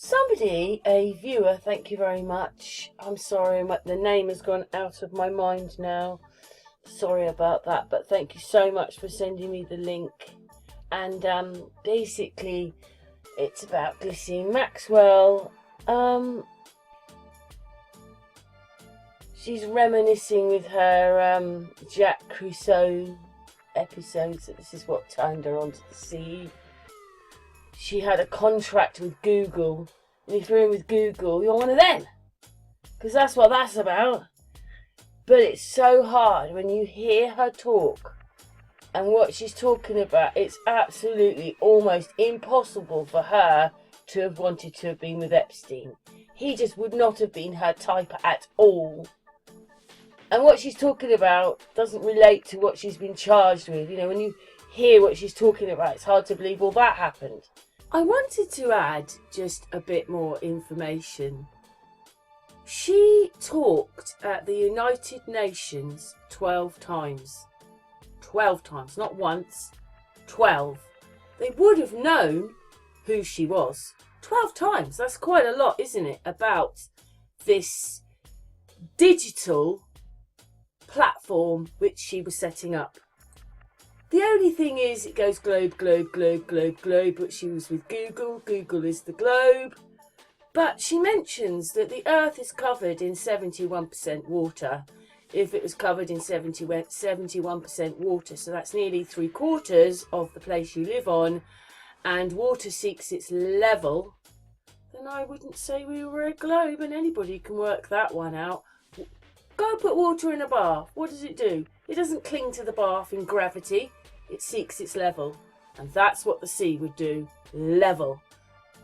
Somebody, a viewer, thank you very much. I'm sorry, the name has gone out of my mind now. Sorry about that, but thank you so much for sending me the link. And basically, it's about Ghislaine Maxwell. She's reminiscing with her Jacques Rousseau episodes that this is what turned her onto the sea. She had a contract with Google, and if you're in with Google, you're one of them, because that's what that's about. But it's so hard when you hear her talk and what she's talking about. It's absolutely almost impossible for her to have wanted to have been with Epstein. He just would not have been her type at all. And what she's talking about doesn't relate to what she's been charged with. You know, when you hear what she's talking about, it's hard to believe all that happened. I wanted to add just a bit more information. She talked at the United Nations 12 times. 12 times, not once, 12. They would have known who she was. 12 times, that's quite a lot, isn't it? About this digital platform which she was setting up. The only thing is, it goes globe, globe, globe, globe, globe, but she was with Google. Google is the globe. But she mentions that the Earth is covered in 71% water. If it was covered in 71% water, so that's nearly 3/4 of the place you live on, and water seeks its level, then I wouldn't say we were a globe, and anybody can work that one out. Go put water in a bath. What does it do? It doesn't cling to the bath in gravity. It seeks its level. And that's what the sea would do. Level.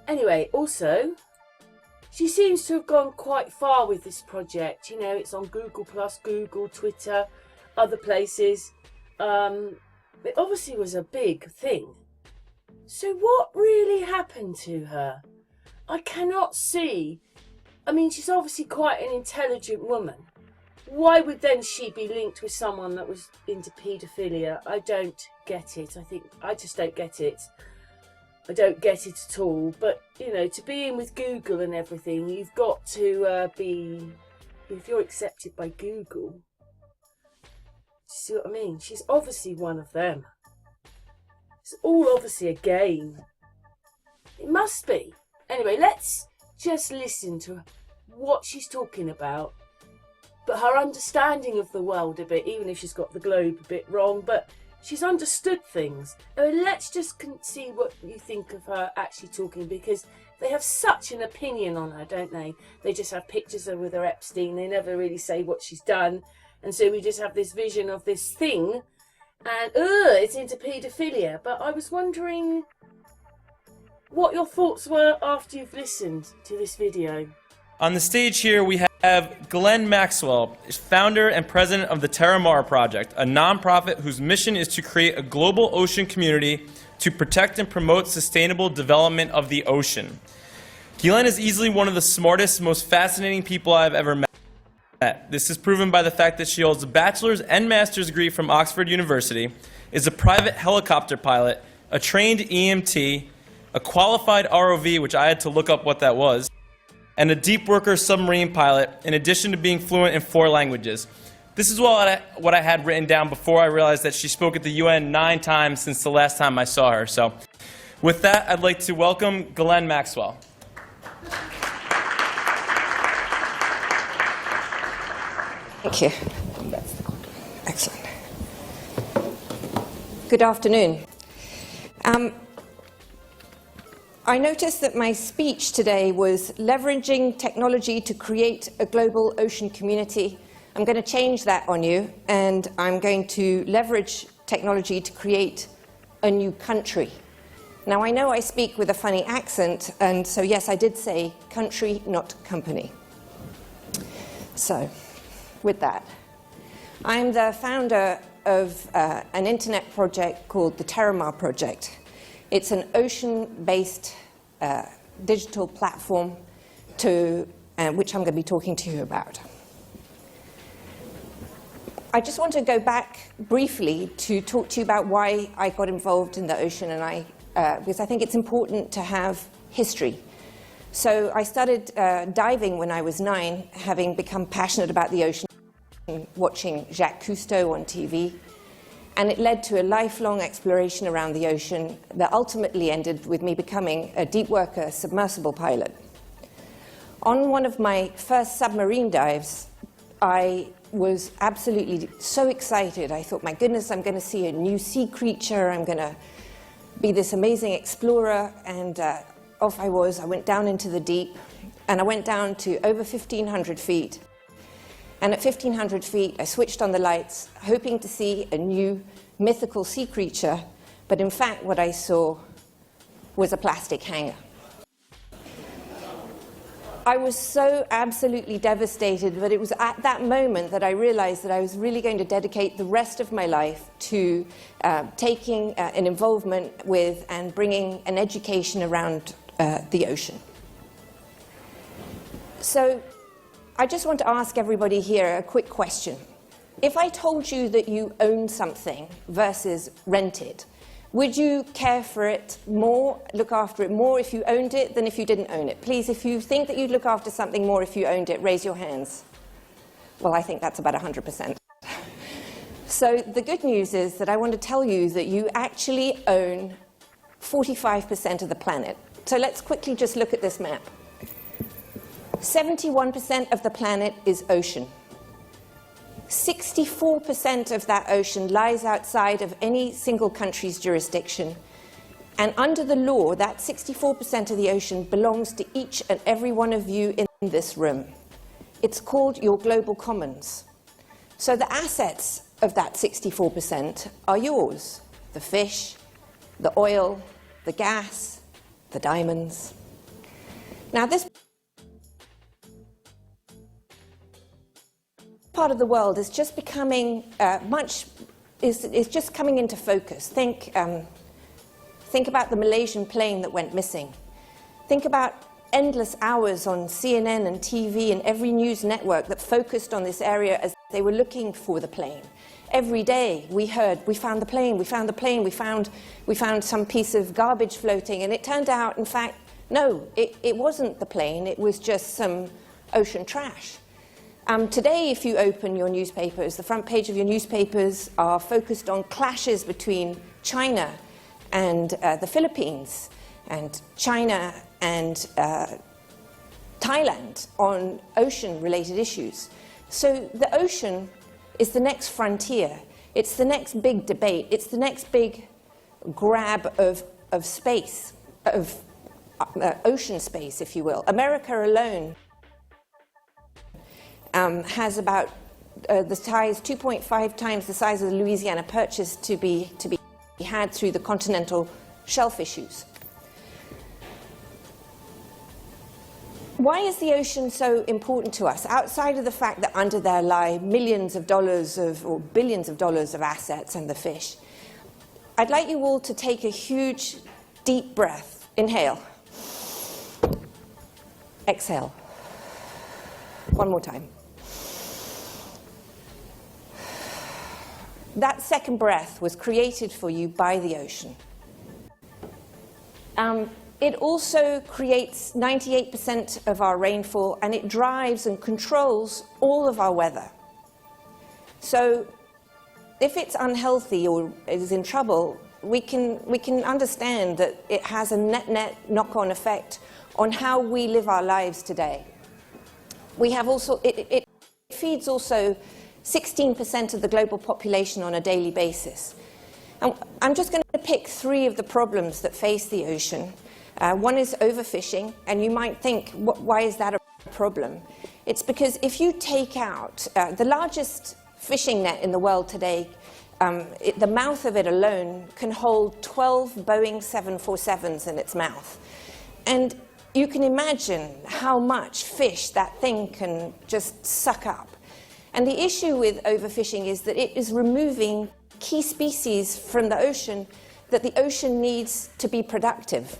Anyway, also, she seems to have gone quite far with this project. You know, it's on Google+, Google, Twitter, other places. It obviously was a big thing. So what really happened to her? I cannot see. I mean, she's obviously quite an intelligent woman. Why would then she be linked with someone that was into paedophilia? I don't get it. I just don't get it. I don't get it at all. But, you know, to be in with Google and everything, you've got to be, if you're accepted by Google, do you see what I mean? She's obviously one of them. It's all obviously a game. It must be. Anyway, let's just listen to what she's talking about. But her understanding of the world a bit, even if she's got the globe a bit wrong, but she's understood things. Let's just see what you think of her actually talking, because they have such an opinion on her, don't they? They just have pictures of with her Epstein. They never really say what she's done. And so we just have this vision of this thing. And, it's into paedophilia. But I was wondering what your thoughts were after you've listened to this video. On the stage here, we have Ghislaine Maxwell, founder and president of the TerraMar Project, a nonprofit whose mission is to create a global ocean community to protect and promote sustainable development of the ocean. Ghislaine is easily one of the smartest, most fascinating people I've ever met. This is proven by the fact that she holds a bachelor's and master's degree from Oxford University, is a private helicopter pilot, a trained EMT, a qualified ROV, which I had to look up what that was, and a deep worker submarine pilot, in addition to being fluent in 4 languages. This is what I had written down before I realized that she spoke at the UN 9 times since the last time I saw her. So with that, I'd like to welcome Ghislaine Maxwell. Thank you. Excellent. Good afternoon. I noticed that my speech today was leveraging technology to create a global ocean community. I'm going to change that on you, and I'm going to leverage technology to create a new country. Now, I know I speak with a funny accent, and so yes, I did say country, not company. So, with that, I'm the founder of an internet project called the TerraMar Project. It's an ocean-based digital platform which I'm going to be talking to you about. I just want to go back briefly to talk to you about why I got involved in the ocean, and because I think it's important to have history. So I started diving when I was 9, having become passionate about the ocean, watching Jacques Cousteau on TV. And it led to a lifelong exploration around the ocean that ultimately ended with me becoming a deep worker submersible pilot. On one of my first submarine dives, I was absolutely so excited. I thought, my goodness, I'm going to see a new sea creature. I'm going to be this amazing explorer. And off I was. I went down into the deep, and I went down to over 1,500 feet. And at 1,500 feet, I switched on the lights, hoping to see a new mythical sea creature. But in fact, what I saw was a plastic hanger. I was so absolutely devastated, but it was at that moment that I realized that I was really going to dedicate the rest of my life to taking an involvement with and bringing an education around the ocean. So I just want to ask everybody here a quick question. If I told you that you own something versus rent it, would you care for it more, look after it more if you owned it than if you didn't own it? Please, if you think that you'd look after something more if you owned it, raise your hands. Well, I think that's about 100%. So the good news is that I want to tell you that you actually own 45% of the planet. So let's quickly just look at this map. 71% of the planet is ocean. 64% of that ocean lies outside of any single country's jurisdiction. And under the law, that 64% of the ocean belongs to each and every one of you in this room. It's called your global commons. So the assets of that 64% are yours. The fish, the oil, the gas, the diamonds. Now, this part of the world is just becoming is just coming into focus. Think about the Malaysian plane that went missing. Think about endless hours on CNN and TV and every news network that focused on this area as they were looking for the plane. Every day we heard, we found the plane, we found the plane, we found some piece of garbage floating, and it turned out, in fact, no, it wasn't the plane, it was just some ocean trash. Today, if you open your newspapers, the front page of your newspapers are focused on clashes between China and the Philippines, and China and Thailand on ocean-related issues. So the ocean is the next frontier. It's the next big debate. It's the next big grab of space, of ocean space, if you will. America alone has about the size, 2.5 times the size of the Louisiana Purchase to be had through the continental shelf issues. Why is the ocean so important to us, outside of the fact that under there lie millions of dollars or billions of dollars of assets and the fish? I'd like you all to take a huge, deep breath. Inhale. Exhale. One more time. That second breath was created for you by the ocean. It also creates 98% of our rainfall, and it drives and controls all of our weather. So if it's unhealthy or is in trouble, we can understand that it has a net knock-on effect on how we live our lives today. We have also, it feeds also 16% of the global population on a daily basis. And I'm just going to pick 3 of the problems that face the ocean. One is overfishing, and you might think, why is that a problem? It's because if you take out the largest fishing net in the world today, the mouth of it alone can hold 12 Boeing 747s in its mouth. And you can imagine how much fish that thing can just suck up. And the issue with overfishing is that it is removing key species from the ocean that the ocean needs to be productive.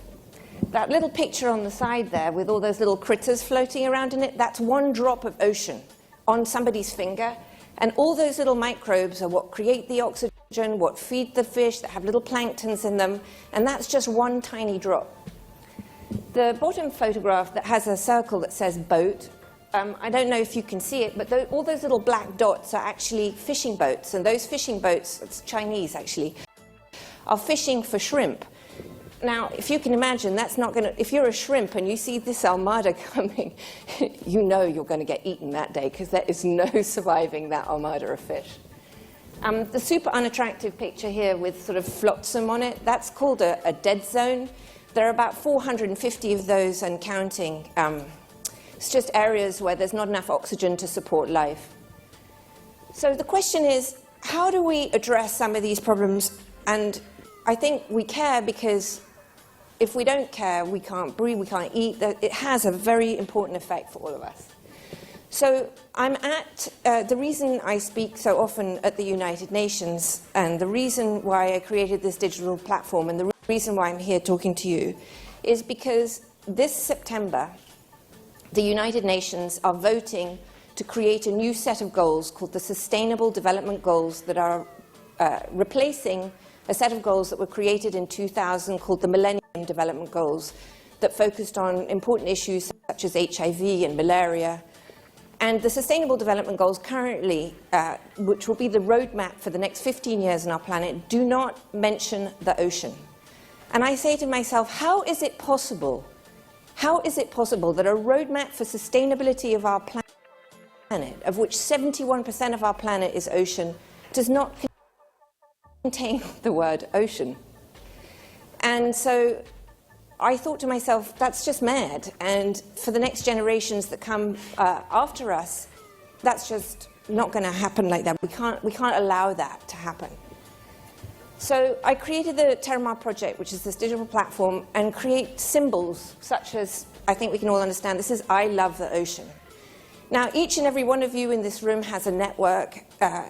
That little picture on the side there with all those little critters floating around in it, that's one drop of ocean on somebody's finger. And all those little microbes are what create the oxygen, what feed the fish that have little planktons in them. And that's just one tiny drop. The bottom photograph that has a circle that says boat, I don't know if you can see it, but all those little black dots are actually fishing boats, and those fishing boats, it's Chinese actually, are fishing for shrimp. Now, if you can imagine, that's not going to, if you're a shrimp and you see this armada coming, you know you're going to get eaten that day, because there is no surviving that armada of fish. The super unattractive picture here with sort of flotsam on it, that's called a dead zone. There are about 450 of those and counting. It's just areas where there's not enough oxygen to support life. So the question is, how do we address some of these problems? And I think we care because if we don't care, we can't breathe, we can't eat. It has a very important effect for all of us. So I'm at, the reason I speak so often at the United Nations, and the reason why I created this digital platform, and the reason why I'm here talking to you, is because this September, the United Nations are voting to create a new set of goals called the Sustainable Development Goals that are replacing a set of goals that were created in 2000 called the Millennium Development Goals that focused on important issues such as HIV and malaria. And the Sustainable Development Goals currently, which will be the roadmap for the next 15 years on our planet, do not mention the ocean. And I say to myself, how is it possible? How is it possible that a roadmap for sustainability of our planet, of which 71% of our planet is ocean, does not contain the word ocean? And so I thought to myself, that's just mad. And for the next generations that come after us, that's just not going to happen like that. We can't allow that to happen. So I created the TerraMar project, which is this digital platform, and create symbols such as, I think we can all understand, this is I love the ocean. Now, each and every one of you in this room has a network.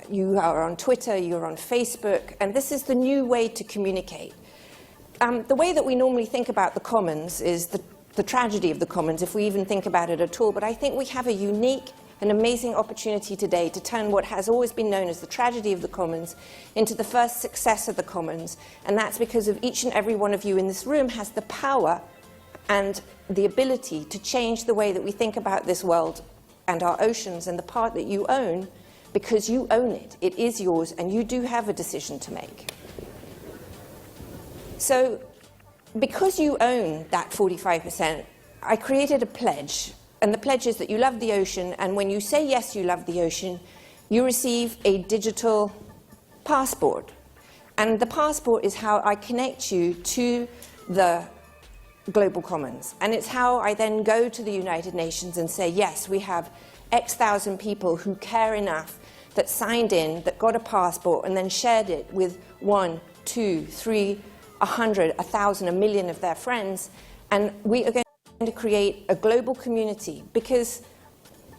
You are on Twitter, you're on Facebook, and this is the new way to communicate. The way that we normally think about the commons is the tragedy of the commons, if we even think about it at all, but I think we have a unique and amazing opportunity today to turn what has always been known as the tragedy of the commons into the first success of the commons, and that's because of each and every one of you in this room has the power and the ability to change the way that we think about this world and our oceans and the part that you own, because you own it. It is yours, and you do have a decision to make. So, because you own that 45%, I created a pledge, and the pledge is that you love the ocean, and when you say yes, you love the ocean, you receive a digital passport. And the passport is how I connect you to the global commons. And it's how I then go to the United Nations and say, yes, we have X thousand people who care enough that signed in, that got a passport, and then shared it with 1, 2, 3, 100, 1,000, 1 million of their friends. And we are going to create a global community, because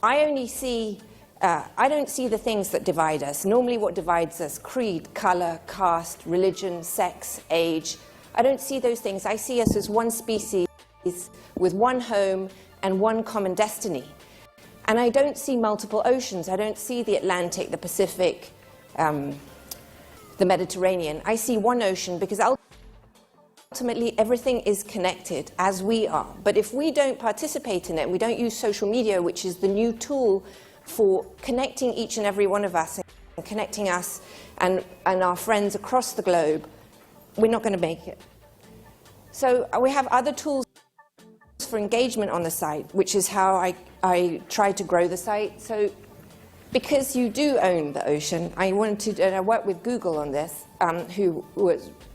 I don't see the things that divide us. Normally what divides us, creed, color, caste, religion, sex, age. I don't see those things. I see us as one species with one home and one common destiny. And I don't see multiple oceans. I don't see the Atlantic, the Pacific, the Mediterranean. I see one ocean, because ultimately everything is connected, as we are. But if we don't participate in it, we don't use social media, which is the new tool for connecting each and every one of us, and connecting us and our friends across the globe, we're not going to make it. So we have other tools for engagement on the site, which is how I try to grow the site. So because you do own the ocean, I wanted, and I worked with Google on this, who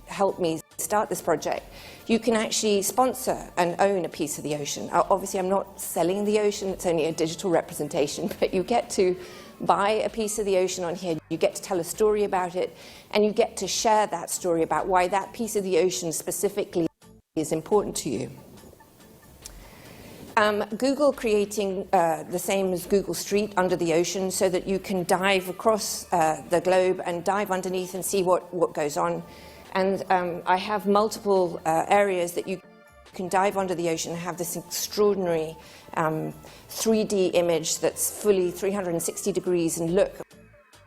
helped me start this project. You can actually sponsor and own a piece of the ocean. Obviously, I'm not selling the ocean, it's only a digital representation, but you get to buy a piece of the ocean on here, you get to tell a story about it, and you get to share that story about why that piece of the ocean specifically is important to you. Google creating the same as Google Street under the ocean, so that you can dive across the globe and dive underneath and see what goes on. And I have multiple areas that you can dive under the ocean and have this extraordinary 3D image that's fully 360 degrees and look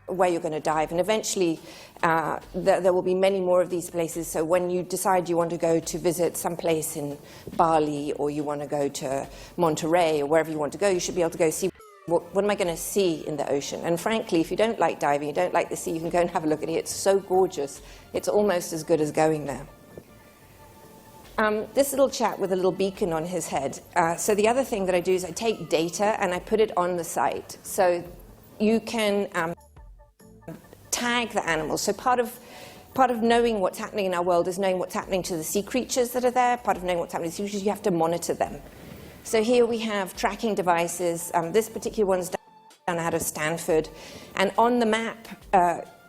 where you're going to dive. And eventually, there will be many more of these places. So when you decide you want to go to visit some place in Bali, or you want to go to Monterey, or wherever you want to go, you should be able to go see, what am I going to see in the ocean? And frankly, if you don't like diving, you don't like the sea, you can go and have a look at it. It's so gorgeous. It's almost as good as going there. This little chap with a little beacon on his head. So the other thing that I do is I take data and I put it on the site. So you can tag the animals. So part of knowing what's happening in our world is knowing what's happening to the sea creatures that are there. Part of knowing what's happening to the sea creatures, you have to monitor them. So here we have tracking devices. This particular one's done out of Stanford. And on the map,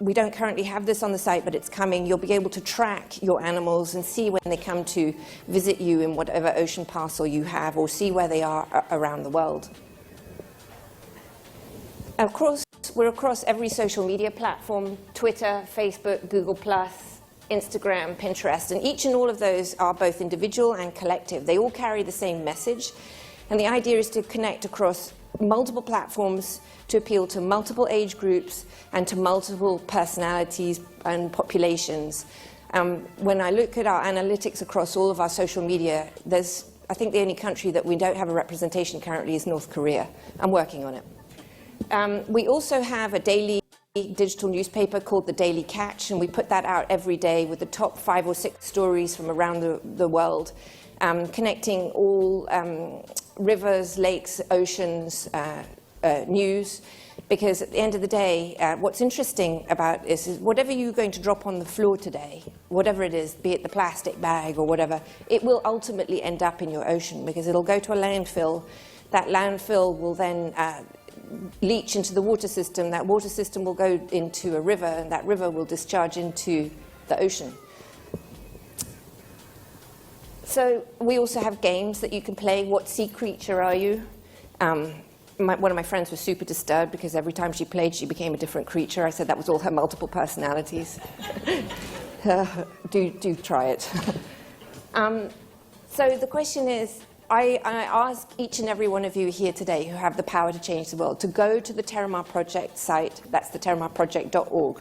we don't currently have this on the site, but it's coming. You'll be able to track your animals and see when they come to visit you in whatever ocean parcel you have, or see where they are around the world. Of course, we're across every social media platform: Twitter, Facebook, Google+, Instagram, Pinterest, and each and all of those are both individual and collective. They all carry the same message, and the idea is to connect across multiple platforms to appeal to multiple age groups and to multiple personalities and populations. When I look at our analytics across all of our social media, I think the only country that we don't have a representation currently is North Korea. I'm working on it. We also have a daily digital newspaper called The Daily Catch, and we put that out every day with the top 5 or 6 stories from around the world, connecting all rivers, lakes, oceans, news, because at the end of the day, what's interesting about this is whatever you're going to drop on the floor today, whatever it is, be it the plastic bag or whatever, it will ultimately end up in your ocean, because it'll go to a landfill. That landfill will then leach into the water system. That water system will go into a river, and that river will discharge into the ocean. So we also have games that you can play. What sea creature are you? One of my friends was super disturbed because every time she played, she became a different creature. I said that was all her multiple personalities. Do try it. So the question is, I ask each and every one of you here today who have the power to change the world to go to the TerraMar Project site, that's the TerraMarProject.org,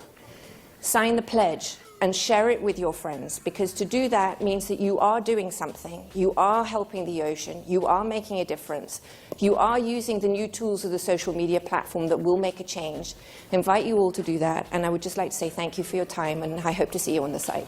sign the pledge, and share it with your friends, because to do that means that you are doing something. You are helping the ocean. You are making a difference. You are using the new tools of the social media platform that will make a change. I invite you all to do that, and I would just like to say thank you for your time, and I hope to see you on the site.